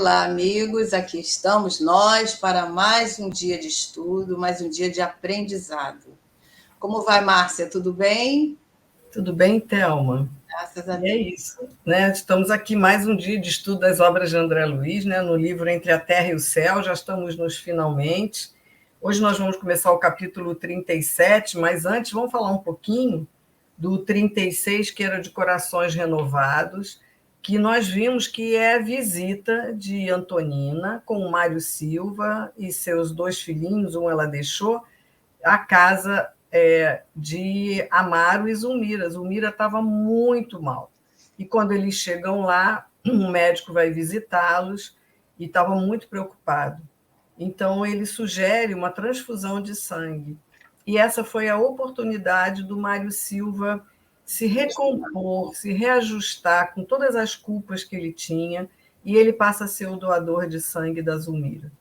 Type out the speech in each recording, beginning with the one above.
Olá, amigos. Aqui estamos nós para mais um dia de estudo, mais um dia de aprendizado. Como vai, Márcia? Tudo bem? Tudo bem, Thelma? Graças a E é Deus. isso, né? Estamos aqui mais um dia de estudo das obras de André Luiz, né? No livro Entre a Terra e o Céu, já estamos nos finalmente. Hoje nós vamos começar o capítulo 37, mas antes vamos falar um pouquinho do 36, que era de Corações Renovados, que nós vimos que é a visita de Antonina com o Mário Silva e seus dois filhinhos, um ela deixou, a casa de Amaro e Zulmira. Zulmira estava muito mal. E quando eles chegam lá, um médico vai visitá-los e estava muito preocupado. Então, ele sugere uma transfusão de sangue. E essa foi a oportunidade do Mário Silva se recompor, se reajustar com todas as culpas que ele tinha, e ele passa a ser o doador de sangue da Zulmira.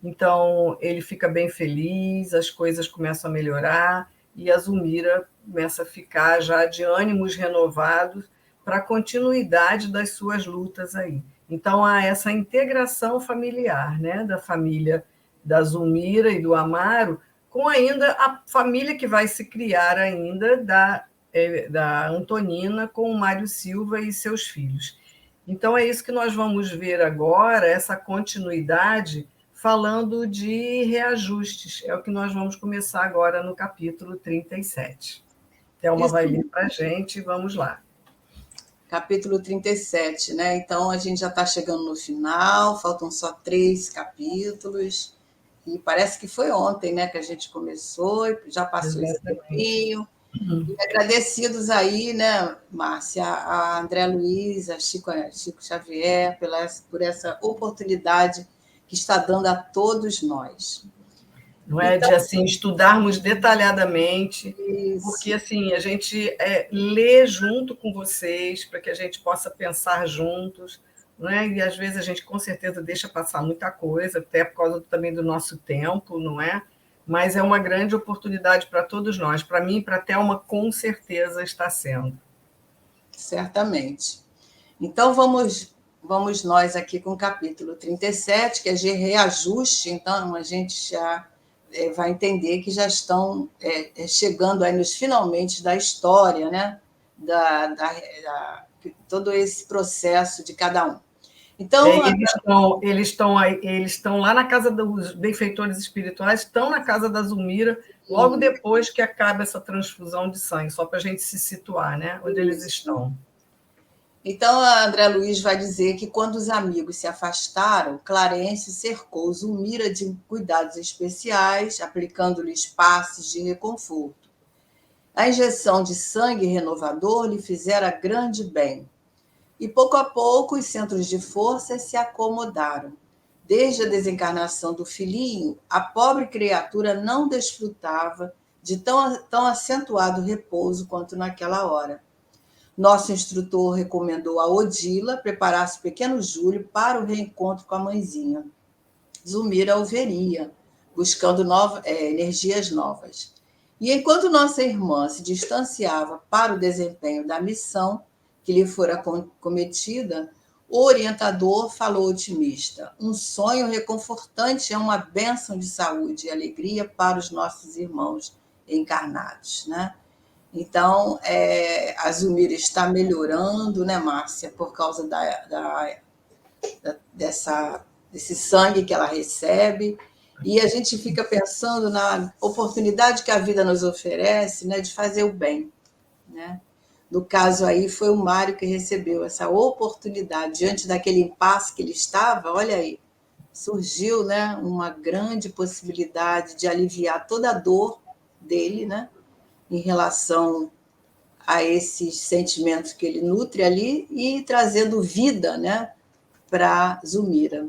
Então, ele fica bem feliz, as coisas começam a melhorar, e a Zulmira começa a ficar já de ânimos renovados para a continuidade das suas lutas aí. Então, há essa integração familiar, né, da família da Zulmira e do Amaro, com ainda a família que vai se criar ainda da Antonina com o Mário Silva e seus filhos. Então, é isso que nós vamos ver agora, essa continuidade, falando de reajustes. É o que nós vamos começar agora no capítulo 37. Thelma Isso, vai ler para a gente, vamos lá. capítulo 37, né? Então, a gente já está chegando no final, faltam só 3 capítulos. E parece que foi ontem, né, que a gente começou, já passou esse Exatamente. tempinho. E agradecidos aí, né, Márcia, a André Luiz, a Chico Xavier, por essa oportunidade que está dando a todos nós. Não é Então, de assim estudarmos detalhadamente, porque isso, assim a gente lê junto com vocês para que a gente possa pensar juntos, não é? E às vezes a gente com certeza deixa passar muita coisa, até por causa também do nosso tempo, não é? Mas é uma grande oportunidade para todos nós. Para mim e para a Thelma, com certeza está sendo. certamente. Então, vamos nós aqui com o capítulo 37, que é de reajuste. Então, a gente já vai entender que já estão chegando aí nos finalmente da história, né? Todo esse processo de cada um. Então, Eles estão lá na casa dos benfeitores espirituais, estão na casa da Zulmira, logo depois que acaba essa transfusão de sangue, só para a gente se situar, né? Onde eles isso. estão. Então, a André Luiz vai dizer que quando os amigos se afastaram, Clarence cercou Zulmira de cuidados especiais, aplicando-lhes passes de reconforto. A injeção de sangue renovador lhe fizera grande bem. E pouco a pouco os centros de força se acomodaram. Desde a desencarnação do filhinho, a pobre criatura não desfrutava de tão acentuado repouso quanto naquela hora. Nosso instrutor recomendou a Odila preparasse o pequeno Júlio para o reencontro com a mãezinha. Zulmira o veria, buscando energias novas. E enquanto nossa irmã se distanciava para o desempenho da missão que lhe fora cometida, o orientador falou otimista: um sonho reconfortante é uma bênção de saúde e alegria para os nossos irmãos encarnados, né? Então, a Zulmira está melhorando, né, Márcia, por causa desse sangue que ela recebe. E a gente fica pensando na oportunidade que a vida nos oferece, né, de fazer o bem, né? No caso aí, foi o Mário que recebeu essa oportunidade. Diante daquele impasse que ele estava, olha aí, surgiu, né, uma grande possibilidade de aliviar toda a dor dele, né, em relação a esses sentimentos que ele nutre ali e trazendo vida, né, para Zulmira.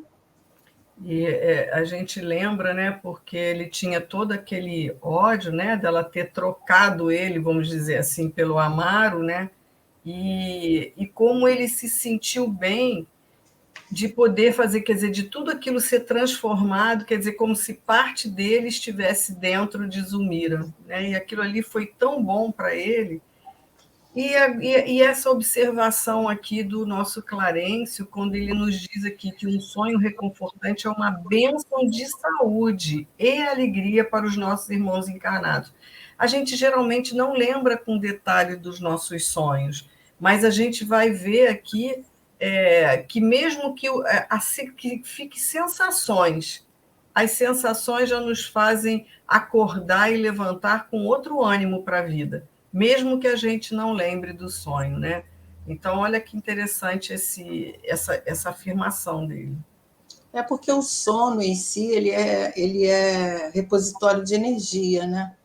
E a gente lembra, né, porque ele tinha todo aquele ódio, né, dela ter trocado ele, vamos dizer assim, pelo Amaro, né, e como ele se sentiu bem de poder fazer, quer dizer, de tudo aquilo ser transformado, quer dizer, como se parte dele estivesse dentro de Zulmira, né, e aquilo ali foi tão bom para ele, E essa observação aqui do nosso Clarencio, quando ele nos diz aqui que um sonho reconfortante é uma bênção de saúde e alegria para os nossos irmãos encarnados. A gente geralmente não lembra com detalhe dos nossos sonhos, mas a gente vai ver aqui que mesmo que fique sensações, as sensações já nos fazem acordar e levantar com outro ânimo para a vida, mesmo que a gente não lembre do sonho, né? Então, olha que interessante essa afirmação dele. É porque o sono em si, ele é repositório de energia, né?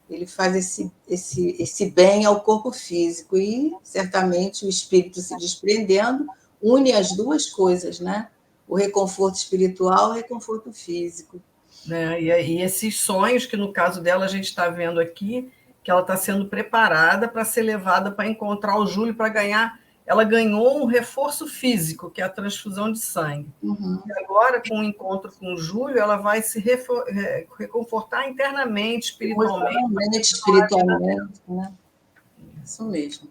Ele faz esse bem ao corpo físico e, certamente, o espírito se desprendendo une as duas coisas, né? O reconforto espiritual e o reconforto físico. Né? E esses sonhos, que no caso dela a gente está vendo aqui, que ela está sendo preparada para ser levada para encontrar o Júlio, para ganhar. Ela ganhou um reforço físico, que é a transfusão de sangue. Uhum. E agora, com o encontro com o Júlio, ela vai se reconfortar internamente, espiritualmente, né? Isso mesmo.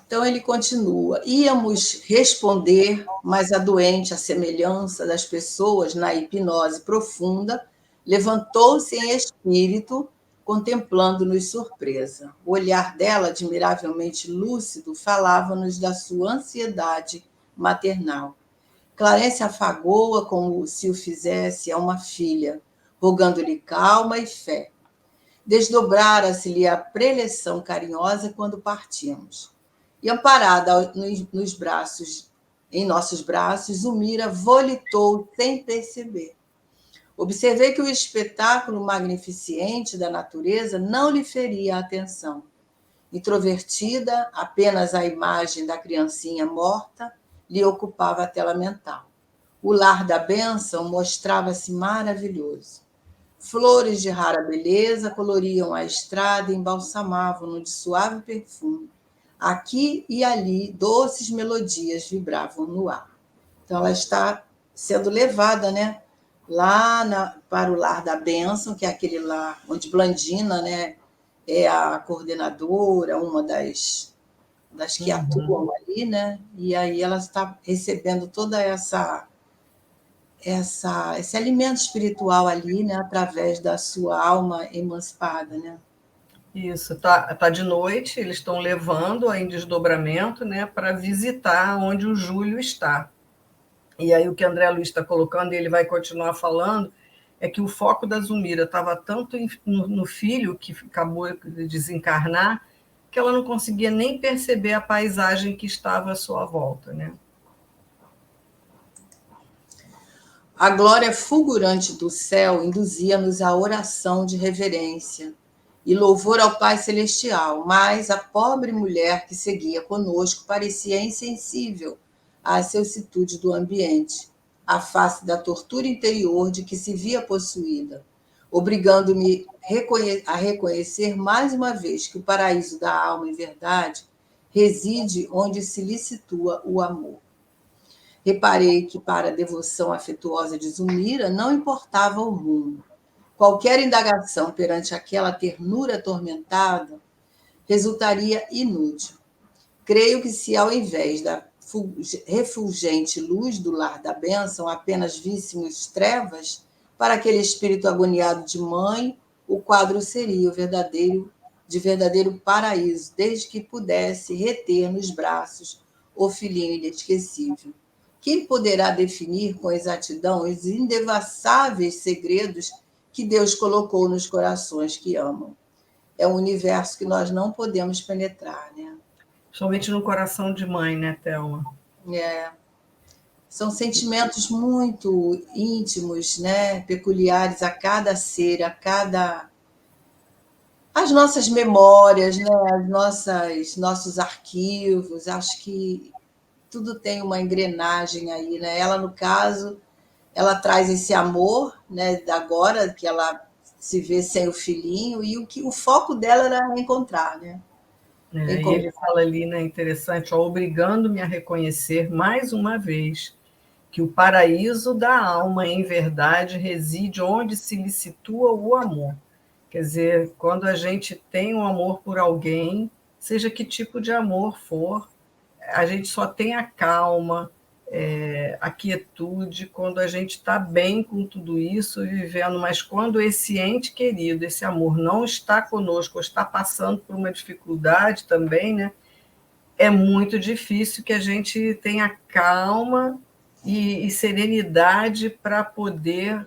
Então ele continua: íamos responder, mas a doente, à semelhança das pessoas na hipnose profunda, levantou-se em espírito, contemplando-nos surpresa. O olhar dela, admiravelmente lúcido, falava-nos da sua ansiedade maternal. Clarence afagou-a como se o fizesse a uma filha, rogando-lhe calma e fé. Desdobrara-se-lhe a preleção carinhosa quando partimos. E amparada nos braços, em nossos braços, Zulmira volitou sem perceber. Observei que o espetáculo magnificente da natureza não lhe feria a atenção. Introvertida, apenas a imagem da criancinha morta lhe ocupava a tela mental. O lar da bênção mostrava-se maravilhoso. Flores de rara beleza coloriam a estrada e embalsamavam-no de suave perfume. Aqui e ali, doces melodias vibravam no ar. Então, ela está sendo levada, né, para o lar da bênção, que é aquele lar onde Blandina, né, é a coordenadora, uma das que atuam ali, né? E aí ela está recebendo toda esse alimento espiritual ali, né, através da sua alma emancipada, né? Isso, tá de noite, eles estão levando em desdobramento, né, para visitar onde o Júlio está. E aí o que André Luiz está colocando, e ele vai continuar falando, é que o foco da Zulmira estava tanto no filho, que acabou de desencarnar, que ela não conseguia nem perceber a paisagem que estava à sua volta, né? A glória fulgurante do céu induzia-nos à oração de reverência e louvor ao Pai Celestial, mas a pobre mulher que seguia conosco parecia insensível à ceucitude do ambiente, à face da tortura interior de que se via possuída, obrigando-me a reconhecer mais uma vez que o paraíso da alma, em verdade, reside onde se lhe situa o amor. Reparei que, para a devoção afetuosa de Zulmira, não importava o rumo. Qualquer indagação perante aquela ternura atormentada resultaria inútil. Creio que se, ao invés da refulgente luz do lar da bênção, apenas víssemos trevas, para aquele espírito agoniado de mãe, o quadro seria de verdadeiro paraíso, desde que pudesse reter nos braços o filhinho inesquecível. Quem poderá definir com exatidão os indevassáveis segredos que Deus colocou nos corações que amam? É um universo que nós não podemos penetrar, né? Somente no coração de mãe, né, Thelma? São sentimentos muito íntimos, né? Peculiares a cada ser, as nossas memórias, né? Nossos arquivos. Acho que tudo tem uma engrenagem aí, né? Ela, no caso, ela traz esse amor, né, da agora que ela se vê sem o filhinho, e o foco dela era encontrar, né? E ele fala ali, né, interessante, obrigando-me a reconhecer mais uma vez que o paraíso da alma, em verdade, reside onde se lhe situa o amor. Quer dizer, quando a gente tem um amor por alguém, seja que tipo de amor for, a gente só tem a calma, a quietude, quando a gente está bem com tudo isso, vivendo, mas quando esse ente querido, esse amor não está conosco, ou está passando por uma dificuldade também, né, é muito difícil que a gente tenha calma e serenidade para poder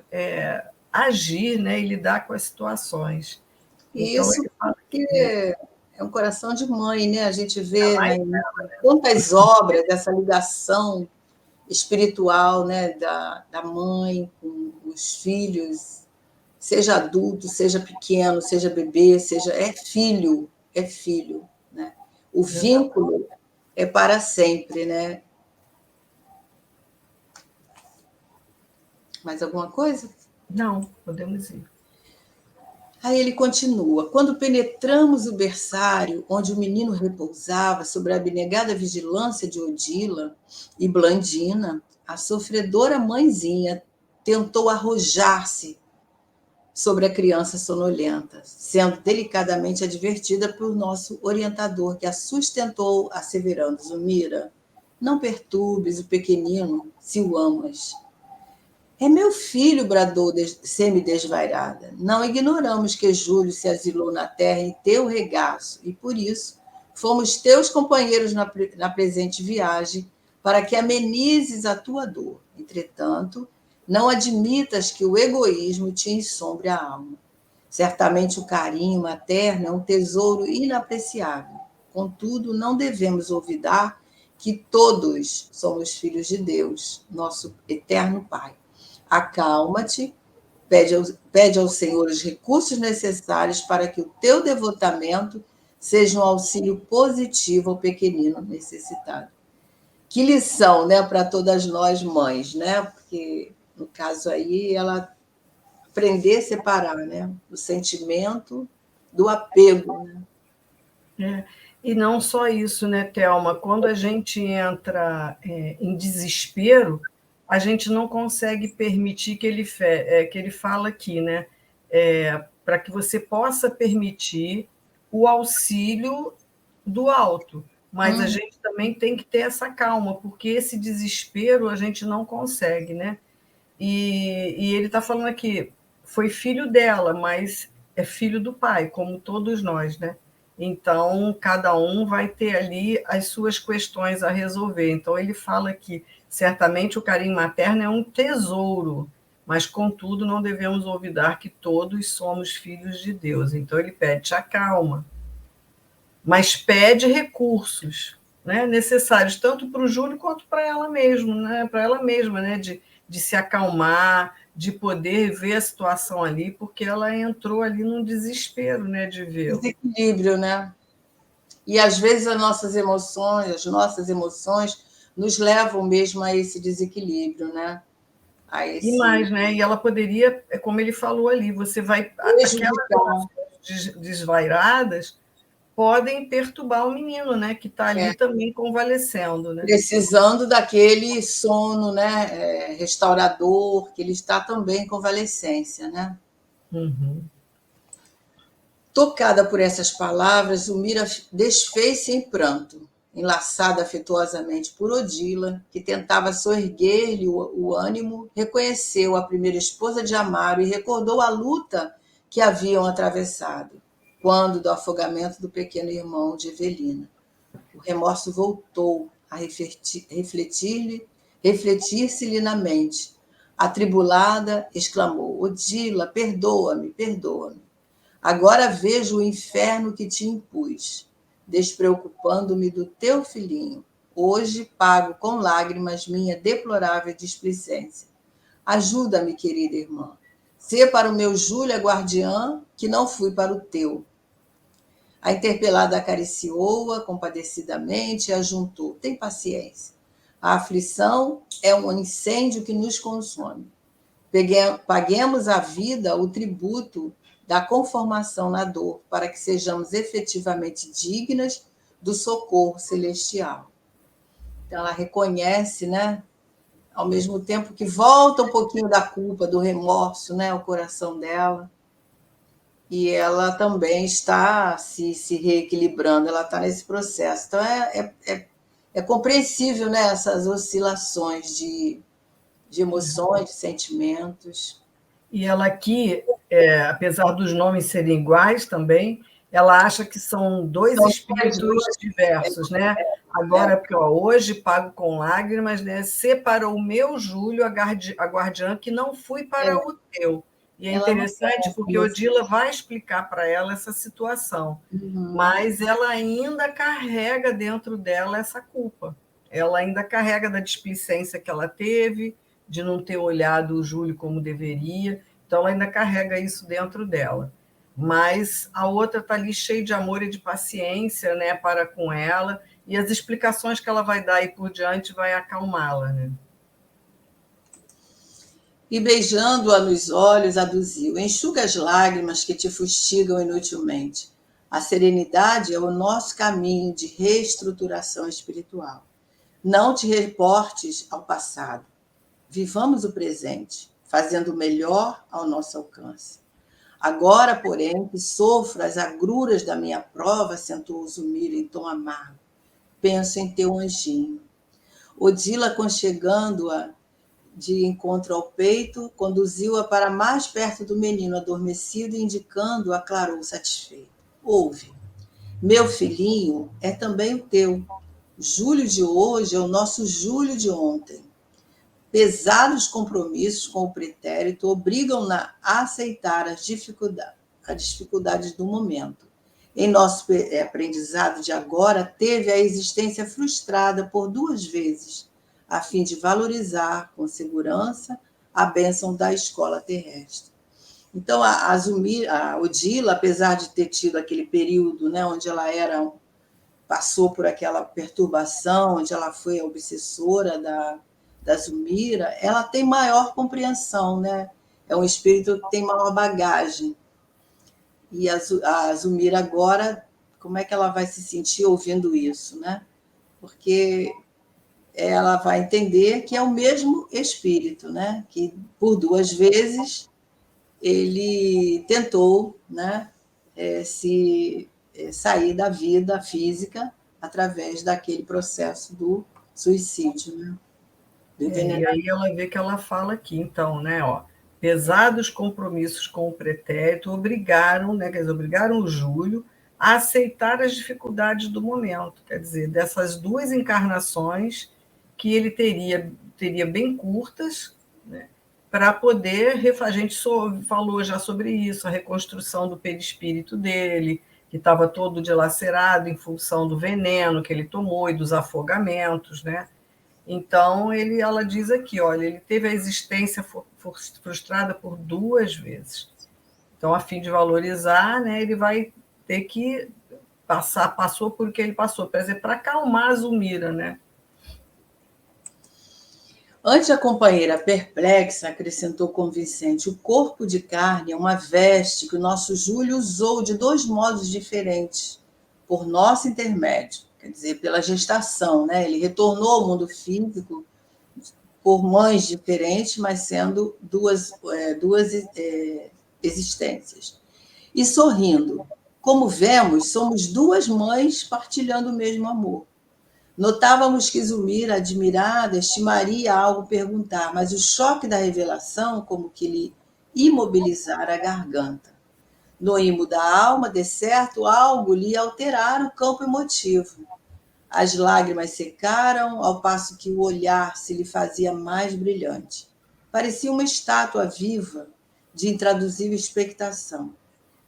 agir, né, e lidar com as situações. E Então, isso ele fala porque que é um coração de mãe, né? A gente vê, né, em tantas obras essa ligação espiritual, né, da mãe com os filhos, seja adulto, seja pequeno, seja bebê, seja é filho, né? O vínculo é para sempre, né? Mais alguma coisa? não, podemos ir. Aí ele continua: quando penetramos o berçário onde o menino repousava sob a abnegada vigilância de Odila e Blandina, a sofredora mãezinha tentou arrojar-se sobre a criança sonolenta, sendo delicadamente advertida por nosso orientador, que a sustentou, asseverando: Zumira, não perturbes o pequenino se o amas. É meu filho, bradou semi-desvairada. Não ignoramos que Júlio se asilou na terra em teu regaço, e por isso fomos teus companheiros na presente viagem, para que amenizes a tua dor. Entretanto, não admitas que o egoísmo te ensombre a alma. Certamente o carinho materno é um tesouro inapreciável. Contudo, não devemos olvidar que todos somos filhos de Deus, nosso eterno Pai. Acalma-te, pede ao Senhor os recursos necessários para que o teu devotamento seja um auxílio positivo ao pequenino necessitado. Que lição, né, para todas nós mães, né? Porque no caso aí ela aprender a separar, né, o sentimento do apego, né? E não só isso, né, Thelma? Quando a gente entra em desespero, a gente não consegue permitir que ele fala aqui, né? Para que você possa permitir o auxílio do alto. Mas a gente também tem que ter essa calma, porque esse desespero a gente não consegue, né? E ele está falando aqui, foi filho dela, mas é filho do pai, como todos nós, né? Então, cada um vai ter ali as suas questões a resolver. Então, ele fala que certamente o carinho materno é um tesouro, mas, contudo, não devemos olvidar que todos somos filhos de Deus. Então, ele pede, te acalma, mas pede recursos, né, necessários tanto para o Júlio quanto para ela mesma, né, de se acalmar, de poder ver a situação ali, porque ela entrou ali num desespero, né, de vê-lo. Desequilíbrio, né? E às vezes as nossas emoções nos levam mesmo a esse desequilíbrio, né? A E esse mais, né? E ela poderia, como ele falou ali, você vai. Aquelas prejudicar. emoções desvairadas podem perturbar o menino, né? Que está ali também convalescendo, né? Precisando daquele sono, né, restaurador, que ele está também em convalescência, né? Uhum. Tocada por essas palavras, Zulmira desfez-se em pranto, enlaçada afetuosamente por Odila, que tentava soerguer-lhe o ânimo, reconheceu a primeira esposa de Amaro e recordou a luta que haviam atravessado, quando do afogamento do pequeno irmão de Evelina. O remorso voltou a refletir-se-lhe na mente. Atribulada, exclamou: Odila, perdoa-me, perdoa-me. Agora vejo o inferno que te impus, despreocupando-me do teu filhinho. Hoje pago com lágrimas minha deplorável displicência. Ajuda-me, querida irmã. Sê para o meu Júlia guardiã, que não fui para o teu. A interpelada acariciou-a compadecidamente e ajuntou: tem paciência. A aflição é um incêndio que nos consome. Paguemos à vida o tributo da conformação na dor, para que sejamos efetivamente dignas do socorro celestial. Então, ela reconhece, né? Ao mesmo tempo que volta um pouquinho da culpa, do remorso, né? Ao coração dela. e ela também está se reequilibrando, ela está nesse processo. Então, é compreensível, né, essas oscilações de emoções, de sentimentos. E ela aqui, apesar dos nomes serem iguais também, ela acha que são dois São as espíritos duas. diversos, né? É, Agora, porque ó, hoje pago com lágrimas, né? Se para o meu Júlio, a guardiã, que não fui para é, o teu. E é ela não interessante porque conhece. Odila vai explicar para ela essa situação, Uhum. mas ela ainda carrega dentro dela essa culpa. Ela ainda carrega da displicência que ela teve, de não ter olhado o Júlio como deveria. Então, ela ainda carrega isso dentro dela. Mas a outra está ali cheia de amor e de paciência, né, para com ela, e as explicações que ela vai dar aí por diante vai acalmá-la, né? E beijando-a nos olhos, aduziu: enxuga as lágrimas que te fustigam inutilmente. A serenidade é o nosso caminho de reestruturação espiritual. Não te reportes ao passado. Vivamos o presente, fazendo o melhor ao nosso alcance. Agora, porém, que sofro as agruras da minha prova, acentuou Zumira em tom amargo, penso em teu anjinho. Odila, aconchegando-a de encontro ao peito, conduziu-a para mais perto do menino adormecido e, indicando, aclarou satisfeito: ouve, meu filhinho é também o teu. Júlio de hoje é o nosso Júlio de ontem. Pesados compromissos com o pretérito obrigam-na a aceitar as dificuldades do momento. Em nosso aprendizado de agora, teve a existência frustrada por duas vezes, a fim de valorizar com segurança a bênção da escola terrestre. Então, a Odila, apesar de ter tido aquele período, né, onde ela passou por aquela perturbação, onde ela foi a obsessora da Zumira, ela tem maior compreensão, né? É um espírito que tem maior bagagem. E a Zumira agora, como é que ela vai se sentir ouvindo isso, né? Porque ela vai entender que é o mesmo espírito, né? Que por duas vezes ele tentou, né? Se sair da vida física através daquele processo do suicídio, né? Do E envenenamento. aí ela vê que ela fala aqui, então, né, ó, pesados compromissos com o pretérito obrigaram, né, quer dizer, obrigaram o Júlio a aceitar as dificuldades do momento, quer dizer, dessas duas encarnações que ele teria bem curtas, né, para poder, a gente falou já sobre isso, a reconstrução do perispírito dele, que estava todo dilacerado em função do veneno que ele tomou e dos afogamentos, né? Então, ela diz aqui, olha, ele teve a existência frustrada por duas vezes. Então, a fim de valorizar, né, ele vai ter que passou por o que ele passou, quer dizer, para acalmar a Zumira, né? Antes, a companheira perplexa acrescentou convincente: o corpo de carne é uma veste que o nosso Júlio usou de dois modos diferentes, por nosso intermédio, quer dizer, pela gestação, né? Ele retornou ao mundo físico por mães diferentes, mas sendo duas existências. E sorrindo. Como vemos, somos duas mães partilhando o mesmo amor. Notávamos que Zumira, admirada, estimaria algo perguntar, mas o choque da revelação como que lhe imobilizara a garganta. No imo da alma, de certo, algo lhe alterara o campo emotivo. As lágrimas secaram, ao passo que o olhar se lhe fazia mais brilhante. Parecia uma estátua viva, de intraduzível expectação.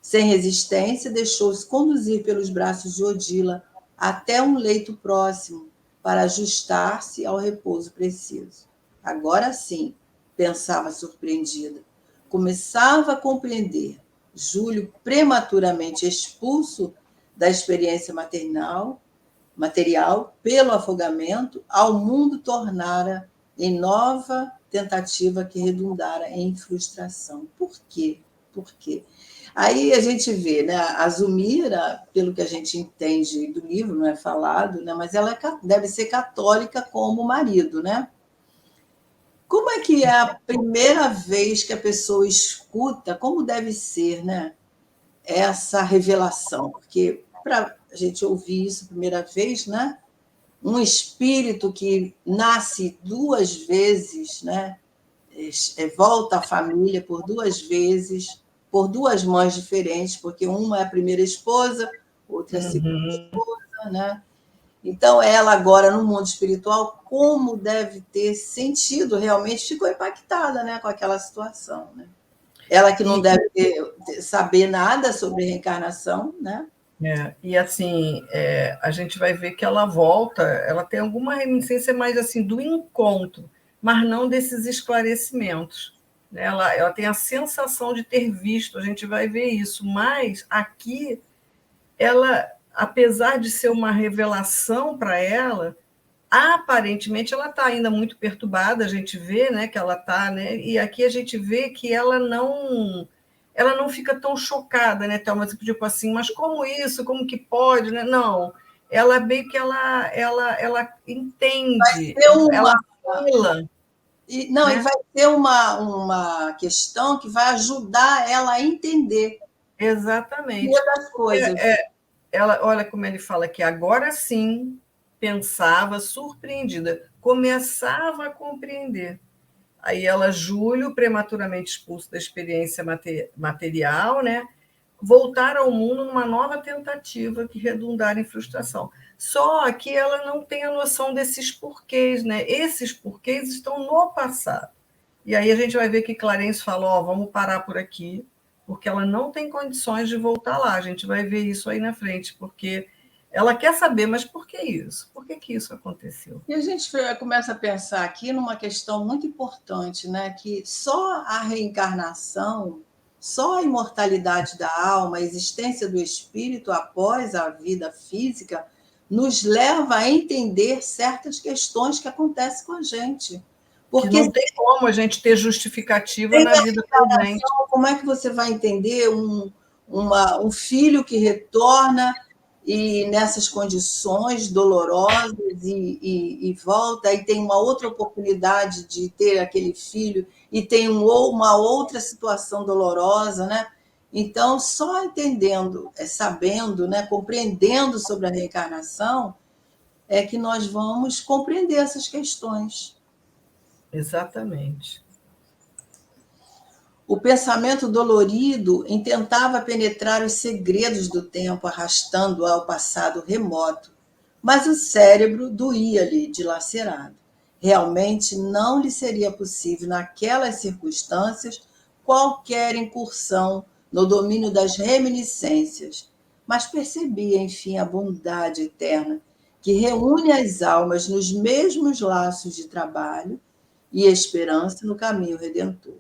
Sem resistência, deixou-se conduzir pelos braços de Odila até um leito próximo, para ajustar-se ao repouso preciso. Agora sim, pensava surpreendida, começava a compreender. Júlio, prematuramente expulso da experiência material pelo afogamento, ao mundo tornara em nova tentativa que redundara em frustração. Por quê? Por quê? Aí a gente vê, né, a Zumira, pelo que a gente entende do livro, não é falado, né, mas ela deve ser católica como o marido, né? Como é que é a primeira vez que a pessoa escuta? Como deve ser, né? essa revelação, porque para a gente ouvir isso a primeira vez, né? Um espírito que nasce duas vezes, né? Volta à família por duas vezes, por duas mães diferentes, porque uma é a primeira esposa, outra é a segunda esposa, né? Então, ela agora no mundo espiritual, como deve ter sentido realmente, ficou impactada, né, com aquela situação, né? Ela que não deve saber nada sobre reencarnação, né? E assim, a gente vai ver que ela volta, ela tem alguma reminiscência mais assim do encontro, mas não desses esclarecimentos. Né? Ela tem a sensação de ter visto, a gente vai ver isso, mas aqui ela, apesar de ser uma revelação para ela, aparentemente ela está ainda muito perturbada, a gente vê, né, que ela está, né, e aqui a gente vê que ela não fica tão chocada, né, Thelma, tipo assim, mas como isso, como que pode, né? Não, ela meio que ela entende, ela fala, Não, e né? vai ter uma questão que vai ajudar ela a entender Exatamente. das coisas. Ela, olha como ele fala que agora sim pensava surpreendida, começava a compreender. Aí ela, Júlio, prematuramente expulso da experiência material, né? Voltar ao mundo numa nova tentativa que redundar em frustração. Só que ela não tem a noção desses porquês, né? Esses porquês estão no passado. E aí a gente vai ver que Clarence falou, ó, vamos parar por aqui, porque ela não tem condições de voltar lá. A gente vai ver isso aí na frente, porque ela quer saber, mas por que isso? Por que isso aconteceu? E a gente começa a pensar aqui numa questão muito importante, né? Que só a reencarnação, só a imortalidade da alma, a existência do espírito após a vida física, nos leva a entender certas questões que acontecem com a gente. Que Porque não tem como a gente ter justificativa na vida presente. como é que você vai entender um filho que retorna e nessas condições dolorosas e volta, e tem uma outra oportunidade de ter aquele filho e tem uma outra situação dolorosa, né? Então, só entendendo, sabendo, né, compreendendo sobre a reencarnação, é que nós vamos compreender essas questões. Exatamente. O pensamento dolorido intentava penetrar os segredos do tempo, arrastando-o ao passado remoto, mas o cérebro doía-lhe dilacerado. Realmente não lhe seria possível, naquelas circunstâncias, qualquer incursão no domínio das reminiscências, mas percebia, enfim, a bondade eterna que reúne as almas nos mesmos laços de trabalho e esperança no caminho redentor.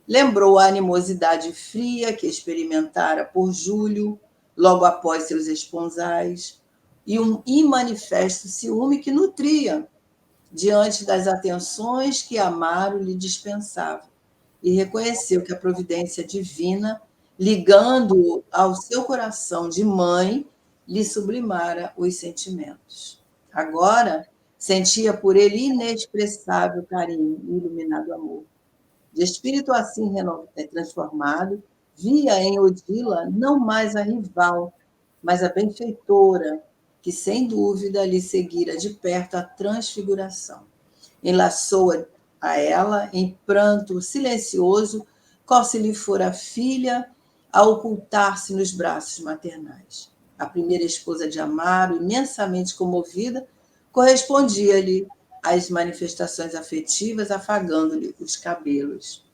Lembrou a animosidade fria que experimentara por Júlio, logo após seus esponsais, e um imanifesto ciúme que nutria diante das atenções que Amaro lhe dispensava, e reconheceu que a providência divina, ligando-o ao seu coração de mãe, lhe sublimara os sentimentos. Agora sentia por ele inexpressável carinho e iluminado amor. De espírito assim transformado, via em Odila não mais a rival, mas a benfeitora, que sem dúvida lhe seguira de perto a transfiguração. Enlaçou-a a ela em pranto silencioso, qual se lhe fora filha, a ocultar-se nos braços maternais. A primeira esposa de Amaro, imensamente comovida, correspondia-lhe às manifestações afetivas, afagando-lhe os cabelos.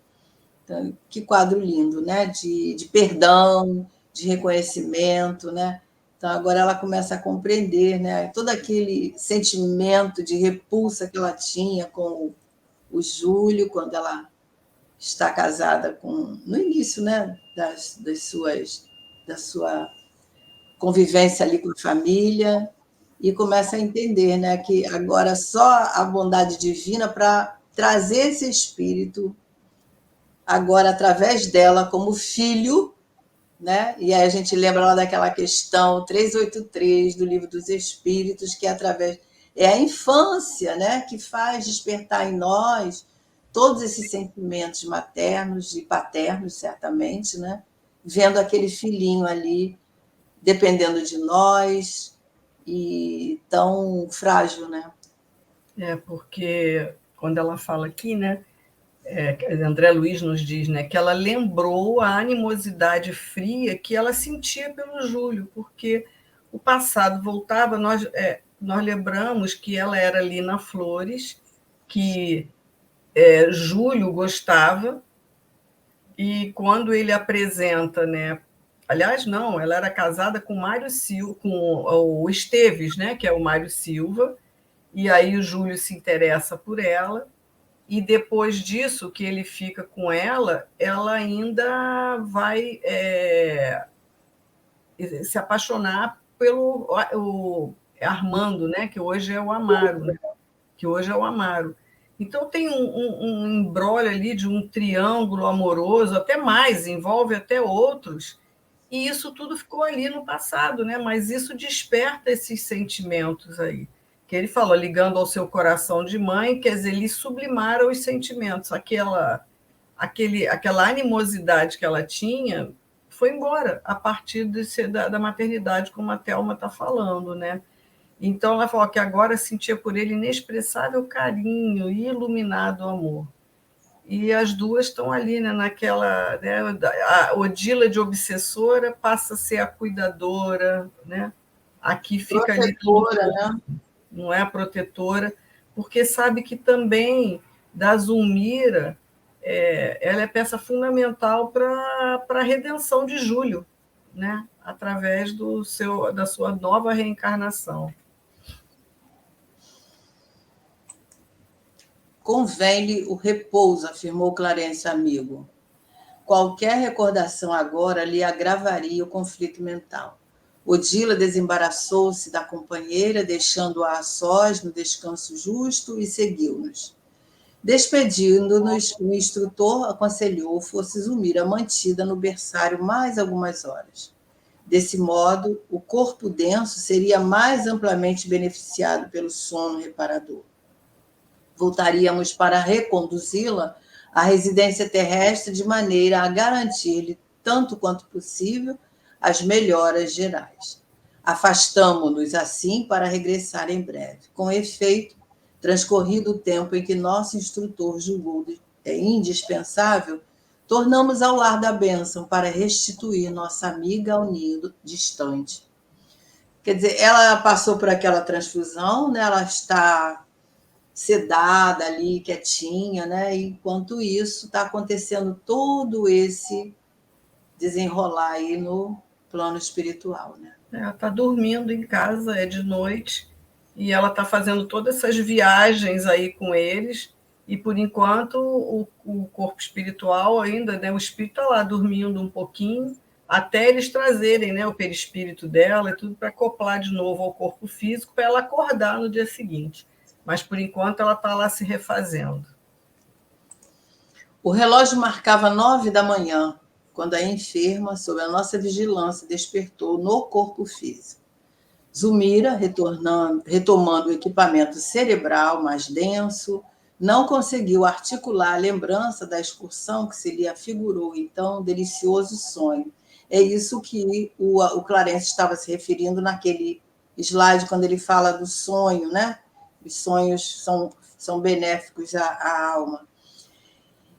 Então, que quadro lindo, né? De perdão, de reconhecimento, né? Então, agora ela começa a compreender, né? Todo aquele sentimento de repulsa que ela tinha com o Júlio, quando ela está casada com... No início, né? Da sua convivência ali com a família, e começa a entender, né? Que agora só a bondade divina para trazer esse espírito agora através dela como filho, né? E aí a gente lembra lá daquela questão 383 do Livro dos Espíritos, que é a infância, né, que faz despertar em nós todos esses sentimentos maternos e paternos, certamente, né? vendo aquele filhinho ali, dependendo de nós, e tão frágil, né? Porque quando ela fala aqui, né, André Luiz nos diz, né, que ela lembrou a animosidade fria que ela sentia pelo Júlio, porque o passado voltava, nós lembramos que ela era Lina Flores, que Júlio gostava, e quando ele apresenta, né, aliás, não, ela era casada com Mário Silva, com o Esteves, né, que é o Mário Silva, e aí o Júlio se interessa por ela, e depois disso que ele fica com ela ainda vai se apaixonar pelo o Armando, né? Que hoje é o Amaro, né? Que hoje é o Amaro. Então tem um embrolho ali de um triângulo amoroso, até mais, envolve até outros, e isso tudo ficou ali no passado, né? Mas isso desperta esses sentimentos aí. Que ele falou, ligando ao seu coração de mãe, quer dizer, ele sublimaram os sentimentos. Aquela animosidade que ela tinha foi embora a partir da maternidade, como a Thelma está falando, né? Então ela falou que agora sentia por ele inexpressável carinho e iluminado amor. E as duas estão ali, né, naquela, né, a Odila de obsessora passa a ser a cuidadora, né? Aqui fica ali tudo, Protetora, né? não é a protetora, porque sabe que também da Zulmira ela é peça fundamental para a redenção de Júlio, né? Através da sua nova reencarnação. Convém-lhe o repouso, afirmou Clarence amigo. Qualquer recordação agora lhe agravaria o conflito mental. Odila desembaraçou-se da companheira, deixando-a a sós no descanso justo, e seguiu-nos. Despedindo-nos, o instrutor aconselhou fosse Zulmira mantida no berçário mais algumas horas. Desse modo, o corpo denso seria mais amplamente beneficiado pelo sono reparador. Voltaríamos para reconduzi-la à residência terrestre de maneira a garantir-lhe, tanto quanto possível, as melhoras gerais. Afastamo-nos assim para regressar em breve. Com efeito, transcorrido o tempo em que nosso instrutor julgou indispensável, tornamos ao lar da bênção para restituir nossa amiga ao ninho distante. Quer dizer, ela passou por aquela transfusão, né? Ela está sedada ali, quietinha, né? Enquanto isso, está acontecendo todo esse desenrolar aí no plano espiritual, né? Ela está dormindo em casa, é de noite, e ela está fazendo todas essas viagens aí com eles, e por enquanto o corpo espiritual ainda, né? O espírito está lá dormindo um pouquinho, até eles trazerem, né, o perispírito dela e tudo para acoplar de novo ao corpo físico, para ela acordar no dia seguinte. Mas, por enquanto, ela está lá se refazendo. O relógio marcava 9 da manhã, quando a enferma, sob a nossa vigilância, despertou no corpo físico. Zulmira, retomando o equipamento cerebral mais denso, não conseguiu articular a lembrança da excursão que se lhe afigurou então um delicioso sonho. É isso que o Clarence estava se referindo naquele slide, quando ele fala do sonho, né? Os sonhos são benéficos à alma.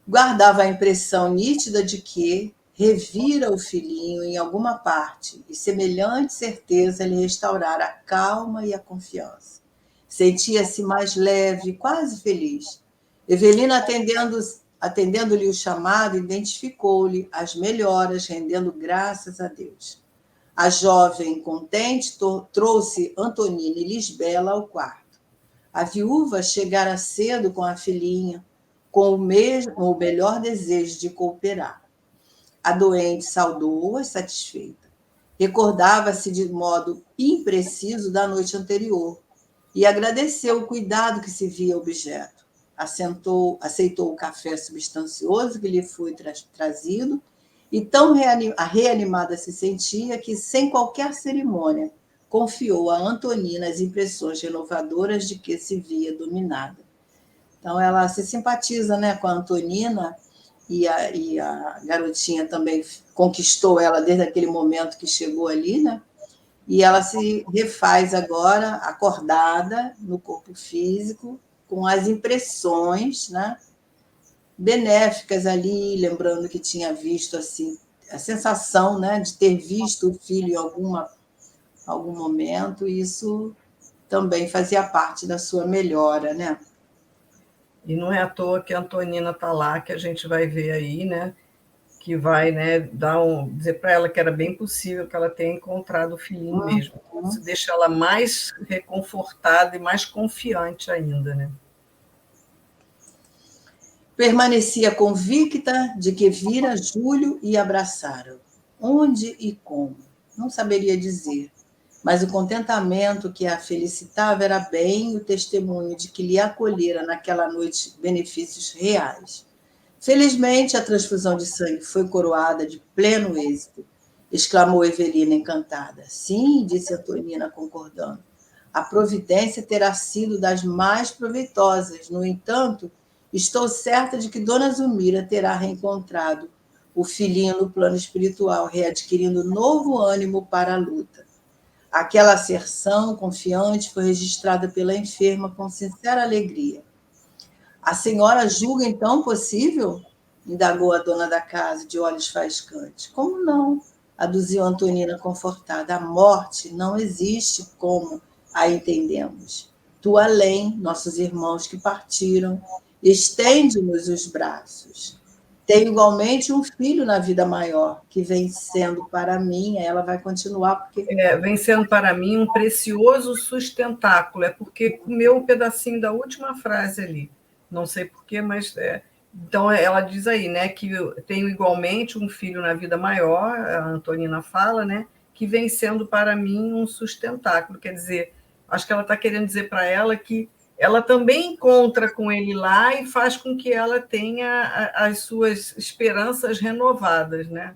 Guardava a impressão nítida de que revira o filhinho em alguma parte, e semelhante certeza lhe restaurara a calma e a confiança. Sentia-se mais leve, quase feliz. Evelina, atendendo-lhe o chamado, identificou-lhe as melhoras, rendendo graças a Deus. A jovem, contente, trouxe Antonina e Lisbela ao quarto. A viúva chegara cedo com a filhinha, com o melhor desejo de cooperar. A doente saudou-a satisfeita. Recordava-se de modo impreciso da noite anterior e agradeceu o cuidado que se via objeto. Aceitou o café substancioso que lhe foi trazido e tão reanimada se sentia que, sem qualquer cerimônia, confiou a Antonina as impressões renovadoras de que se via dominada. Então, ela se simpatiza, né, com a Antonina e a garotinha também conquistou ela desde aquele momento que chegou ali, né? E ela se refaz agora acordada no corpo físico, com as impressões, né, benéficas ali, lembrando que tinha visto assim a sensação, né, de ter visto o filho em algum momento, e isso também fazia parte da sua melhora, né? E não é à toa que a Antonina está lá, que a gente vai ver aí, né? Que vai, né, dizer para ela que era bem possível que ela tenha encontrado o filhinho mesmo. Isso deixa ela mais reconfortada e mais confiante ainda, né? Permanecia convicta de que vira Júlio e abraçara-o. Onde e como? Não saberia dizer, mas o contentamento que a felicitava era bem o testemunho de que lhe acolhera naquela noite benefícios reais. Felizmente, a transfusão de sangue foi coroada de pleno êxito, exclamou Evelina encantada. Sim, disse Antonina, concordando. A providência terá sido das mais proveitosas. No entanto, estou certa de que Dona Zulmira terá reencontrado o filhinho no plano espiritual, readquirindo novo ânimo para a luta. Aquela asserção confiante foi registrada pela enferma com sincera alegria. A senhora julga, então, possível? Indagou a dona da casa, de olhos faiscantes. Como não? Aduziu Antonina, confortada. A morte não existe como a entendemos. Tu além, nossos irmãos que partiram, estende-nos os braços. Tenho igualmente um filho na vida maior, que vem sendo para mim, ela vai continuar, porque Vem sendo para mim um precioso sustentáculo. É porque comeu um pedacinho da última frase ali. Não sei porquê, mas então ela diz aí, né, que eu tenho igualmente um filho na vida maior, a Antonina fala, né, que vem sendo para mim um sustentáculo. Quer dizer, acho que ela está querendo dizer para ela que ela também encontra com ele lá e faz com que ela tenha as suas esperanças renovadas, né?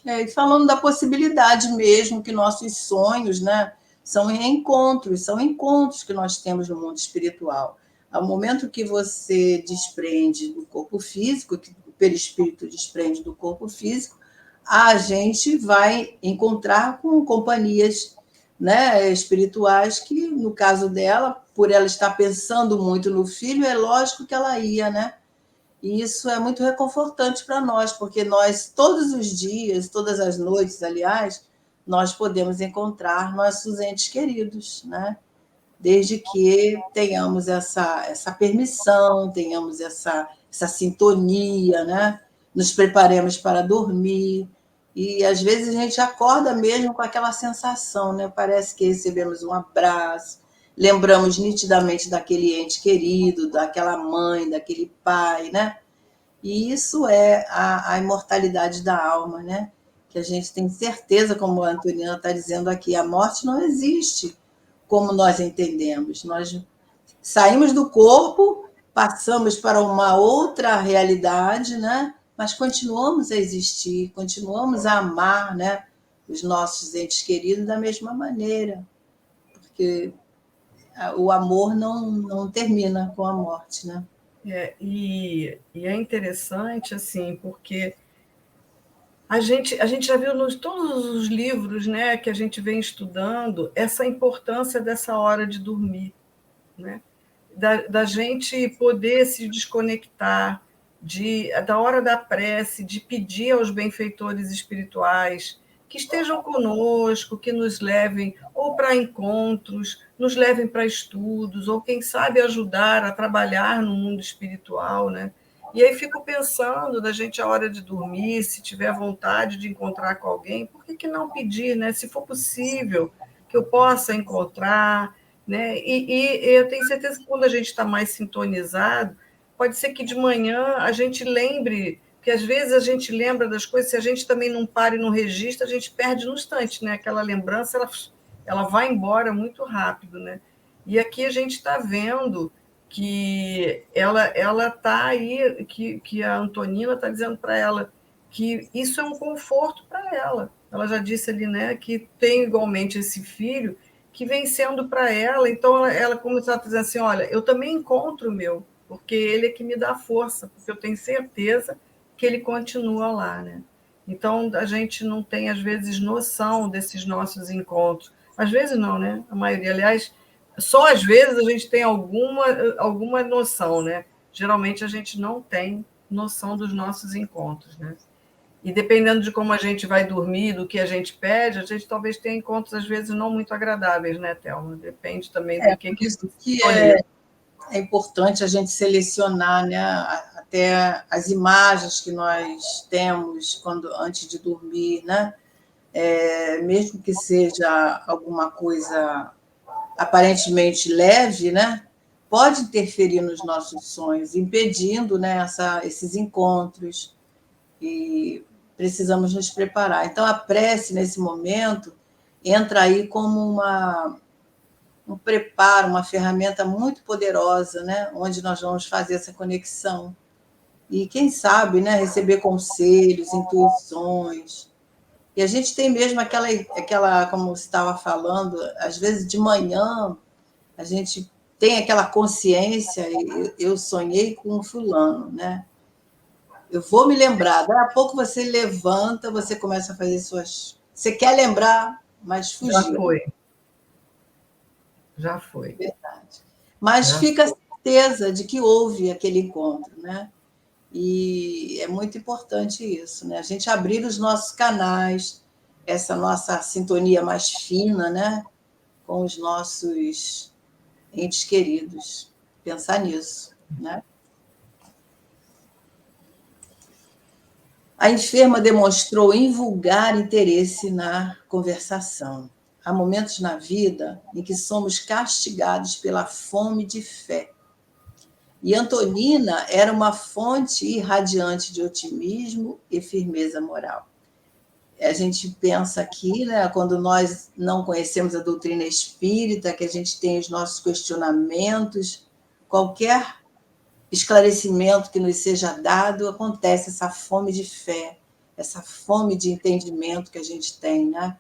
E falando da possibilidade mesmo que nossos sonhos, né, são encontros que nós temos no mundo espiritual. Ao momento que você desprende do corpo físico, que o perispírito desprende do corpo físico, a gente vai encontrar com companhias, né, espirituais que, no caso dela, por ela estar pensando muito no filho, é lógico que ela ia, né? E isso é muito reconfortante para nós, porque nós, todos os dias, todas as noites, aliás, nós podemos encontrar nossos entes queridos, né? Desde que tenhamos essa permissão, tenhamos essa sintonia, né? Nos preparemos para dormir. E às vezes a gente acorda mesmo com aquela sensação, né? Parece que recebemos um abraço, lembramos nitidamente daquele ente querido, daquela mãe, daquele pai, né? E isso é a imortalidade da alma, né? Que a gente tem certeza, como a Antonina está dizendo aqui, a morte não existe como nós entendemos. Nós saímos do corpo, passamos para uma outra realidade, né? Mas continuamos a existir, continuamos a amar, né? Os nossos entes queridos da mesma maneira, porque o amor não termina com a morte, né? E é interessante, assim, porque a gente já viu nos todos os livros, né, que a gente vem estudando essa importância dessa hora de dormir, né? Da gente poder se desconectar da hora da prece, de pedir aos benfeitores espirituais que estejam conosco, que nos levem ou para encontros, nos levem para estudos, ou quem sabe ajudar a trabalhar no mundo espiritual, né? E aí fico pensando da gente a hora de dormir, se tiver vontade de encontrar com alguém, por que não pedir, né? Se for possível, que eu possa encontrar, né? E eu tenho certeza que quando a gente está mais sintonizado, pode ser que de manhã a gente lembre, que às vezes a gente lembra das coisas, se a gente também não para e não registra, a gente perde no instante, né? Aquela lembrança, ela vai embora muito rápido, né? E aqui a gente está vendo que ela está aí, que a Antonina está dizendo para ela que isso é um conforto para ela. Ela já disse ali, né, que tem igualmente esse filho que vem sendo para ela, então ela começou a dizer assim, olha, eu também encontro o meu, porque ele é que me dá força, porque eu tenho certeza que ele continua lá, né? Então, a gente não tem, às vezes, noção desses nossos encontros. Às vezes não, né? A maioria, aliás, só às vezes a gente tem alguma noção, né? Geralmente a gente não tem noção dos nossos encontros, né? E dependendo de como a gente vai dormir, do que a gente pede, a gente talvez tenha encontros, às vezes, não muito agradáveis, né, Thelma? Depende também do que Por isso que escolher. é importante a gente selecionar, né, até as imagens que nós temos antes de dormir, né? Mesmo que seja alguma coisa aparentemente leve, né? Pode interferir nos nossos sonhos, impedindo, né, esses encontros. E precisamos nos preparar. Então, a prece, nesse momento, entra aí como um preparo, uma ferramenta muito poderosa, né? Onde nós vamos fazer essa conexão. E, quem sabe, né, receber conselhos, intuições. E a gente tem mesmo aquela, como você estava falando, às vezes de manhã, a gente tem aquela consciência, eu sonhei com um fulano, né? Eu vou me lembrar. Daí a pouco você levanta, você começa a fazer suas. Você quer lembrar, mas Já fugiu. foi. Já foi. Verdade. Mas Já fica a certeza de que houve aquele encontro, né? E é muito importante isso, né? A gente abrir os nossos canais, essa nossa sintonia mais fina, né? Com os nossos entes queridos. Pensar nisso, né? A enferma demonstrou invulgar interesse na conversação. Há momentos na vida em que somos castigados pela fome de fé. E Antonina era uma fonte irradiante de otimismo e firmeza moral. A gente pensa aqui, né, quando nós não conhecemos a doutrina espírita, que a gente tem os nossos questionamentos, qualquer esclarecimento que nos seja dado, acontece essa fome de fé, essa fome de entendimento que a gente tem, né?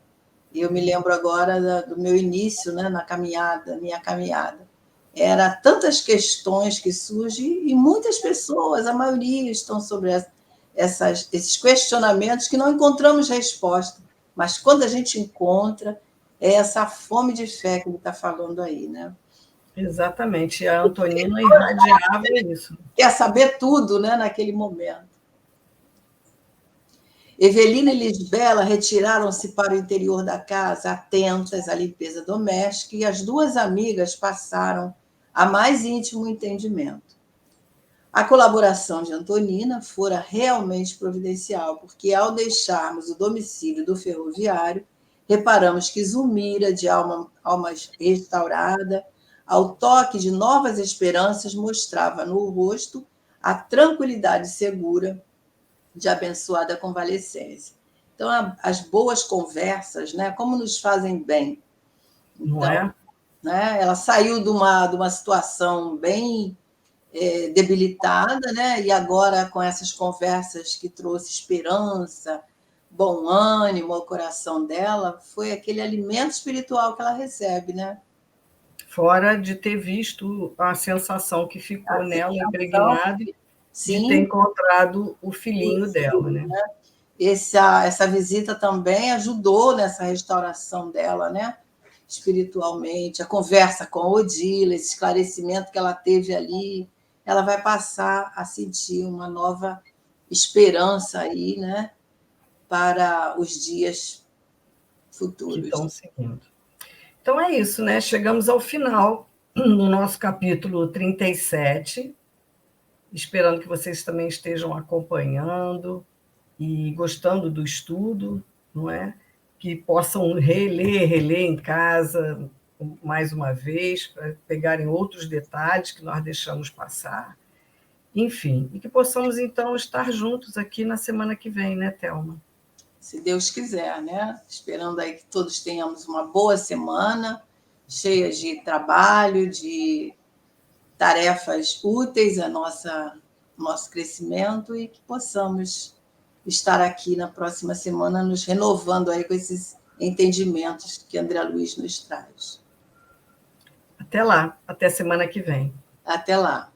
E eu me lembro agora do meu início, né, na caminhada, minha caminhada. Era tantas questões que surgem e muitas pessoas, a maioria, estão sobre esses questionamentos que não encontramos resposta. Mas quando a gente encontra, é essa fome de fé que ele está falando aí, né? Exatamente. A Antonina irradiava isso. Quer saber tudo, né, naquele momento. Evelina e Lisbela retiraram-se para o interior da casa, atentas à limpeza doméstica, e as duas amigas passaram a mais íntimo entendimento. A colaboração de Antonina fora realmente providencial, porque, ao deixarmos o domicílio do ferroviário, reparamos que Zulmira, de alma restaurada, ao toque de novas esperanças, mostrava no rosto a tranquilidade segura de abençoada convalescência. Então, as boas conversas, né, como nos fazem bem. Não Então, é? né, ela saiu de uma situação bem debilitada, né, e agora com essas conversas que trouxe esperança, bom ânimo ao coração dela, foi aquele alimento espiritual que ela recebe, né? Fora de ter visto a sensação que ficou A nela, sensação, impregnada, de ter sim, encontrado o filhinho dela, né? essa visita também ajudou nessa restauração dela, né? Espiritualmente, a conversa com a Odila, esse esclarecimento que ela teve ali, ela vai passar a sentir uma nova esperança aí, né? Para os dias Que estão futuros. seguindo. Então é isso, né? Chegamos ao final do nosso capítulo 37, esperando que vocês também estejam acompanhando e gostando do estudo, não é? Que possam reler em casa mais uma vez, para pegarem outros detalhes que nós deixamos passar. Enfim, e que possamos, então, estar juntos aqui na semana que vem, né, Thelma? Se Deus quiser, né? Esperando aí que todos tenhamos uma boa semana, cheia de trabalho, de tarefas úteis a nosso crescimento e que possamos estar aqui na próxima semana nos renovando aí com esses entendimentos que André Luiz nos traz. Até lá, até semana que vem. Até lá.